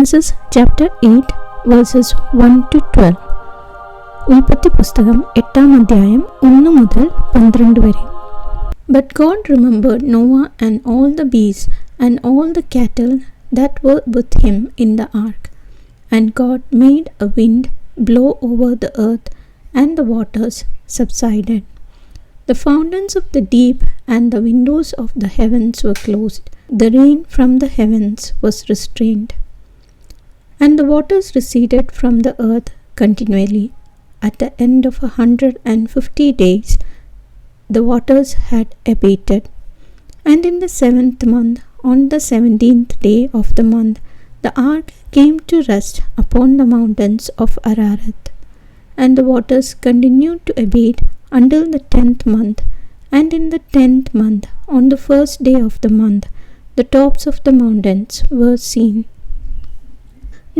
Genesis chapter 8 verses 1 to 12. ഉൽപ്പത്തി പുസ്തകം 8-ാം അധ്യായം 1 മുതൽ 12 വരെ. But God remembered Noah and all the beasts and all the cattle that were with him in the ark. And God made a wind blow over the earth, and the waters subsided. The fountains of the deep and the windows of the heavens were closed. The rain from the heavens was restrained. And the waters receded from the earth continually. At the end of 150 days, the waters had abated. And in the 7th month, on the 17th day of the month, the ark came to rest upon the mountains of Ararat. And the waters continued to abate until the 10th month. And in the 10th month, on the first day of the month, the tops of the mountains were seen.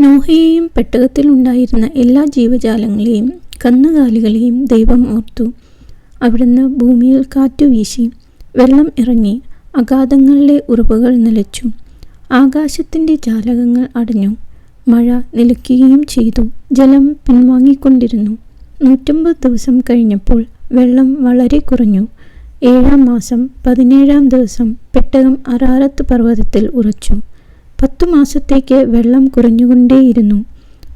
നോഹയെയും പെട്ടകത്തിലുണ്ടായിരുന്ന എല്ലാ ജീവജാലങ്ങളെയും കന്നുകാലികളെയും ദൈവം ഓർത്തു. അവിടുന്ന് ഭൂമിയിൽ കാറ്റു വീശി, വെള്ളം ഇറങ്ങി, അഗാധങ്ങളിലെ ഉറവുകൾ നിലച്ചു, ആകാശത്തിൻ്റെ ജാലകങ്ങൾ അടഞ്ഞു, മഴ നിലയ്ക്കുകയും ചെയ്തു, ജലം പിൻവാങ്ങിക്കൊണ്ടിരുന്നു. 150 ദിവസം കഴിഞ്ഞപ്പോൾ വെള്ളം വളരെ കുറഞ്ഞു. 7-ാം മാസം 17-ാം ദിവസം പെട്ടകം അരാറത്ത് പർവ്വതത്തിൽ ഉറച്ചു. 10 മാസത്തേക്ക് വെള്ളം കുറഞ്ഞുകൊണ്ടേയിരുന്നു.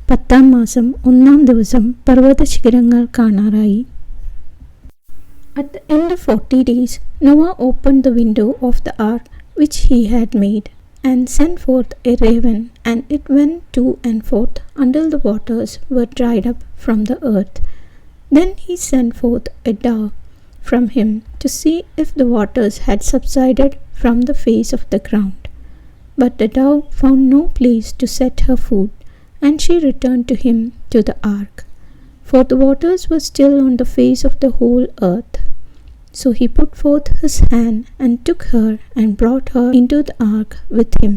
10-ാം മാസം 1-ാം ദിവസം പർവ്വത ശിഖരങ്ങൾ കാണാറായി. At the end of 40 days, Noah opened the window of the ark which he had made, and sent forth a raven, and it went to and forth until the waters were dried up from the earth. Then he sent forth a dove from him to see if the waters had subsided from the face of the ground. But the dove found no place to set her food, and she returned to him to the ark, for the waters were still on the face of the whole earth. So he put forth his hand and took her and brought her into the ark with him.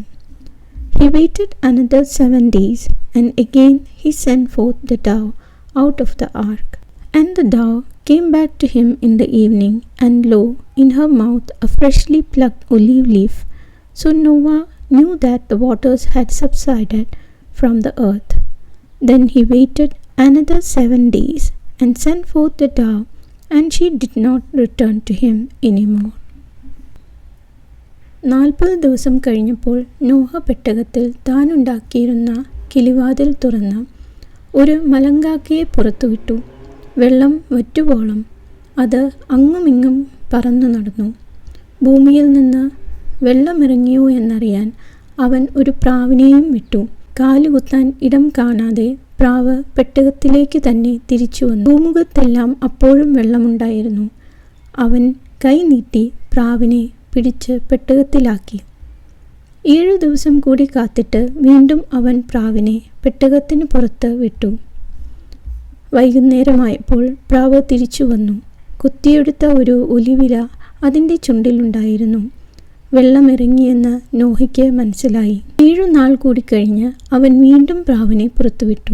He waited another 7 days, and again he sent forth the dove out of the ark. And the dove came back to him in the evening, and lo, in her mouth a freshly plucked olive leaf. So Noah knew that the waters had subsided from the earth. Then he waited another 7 days, and sent forth the dove, and she did not return to him anymore. 40 ദിവസം കഴിഞ്ഞപ്പോൾ നോഹ പെട്ടകത്തിൽ താനുണ്ടാക്കിയിരുന്ന കിളിവാതിൽ തുറന്ന് ഒരു മലങ്കാക്കയെ പുറത്തുവിട്ടു. വെള്ളം വറ്റുവോളം അത് അങ്ങുമിങ്ങും പറന്നു നടന്നു. ഭൂമിയിൽ നിന്ന് വെള്ളമിറങ്ങിയോ എന്നറിയാൻ അവൻ ഒരു പ്രാവിനെയും വിട്ടു. കാലുകുത്താൻ ഇടം കാണാതെ പ്രാവ് പെട്ടകത്തിലേക്ക് തന്നെ തിരിച്ചു വന്നു. ഭൂമുഖത്തെല്ലാം അപ്പോഴും വെള്ളമുണ്ടായിരുന്നു. അവൻ കൈ നീട്ടി പ്രാവിനെ പിടിച്ച് പെട്ടകത്തിലാക്കി. 7 ദിവസം കൂടി കാത്തിട്ട് വീണ്ടും അവൻ പ്രാവിനെ പെട്ടകത്തിന് പുറത്ത് വിട്ടു. വൈകുന്നേരമായപ്പോൾ പ്രാവ് തിരിച്ചു വന്നു. കുത്തിയെടുത്ത ഒരു ഒലിവില അതിൻ്റെ ചുണ്ടിലുണ്ടായിരുന്നു. വെള്ളമിറങ്ങിയെന്ന് നോഹയ്ക്ക് മനസ്സിലായി. 7 നാൾ കൂടി കഴിഞ്ഞ് അവൻ വീണ്ടും പ്രാവിനെ പുറത്തുവിട്ടു.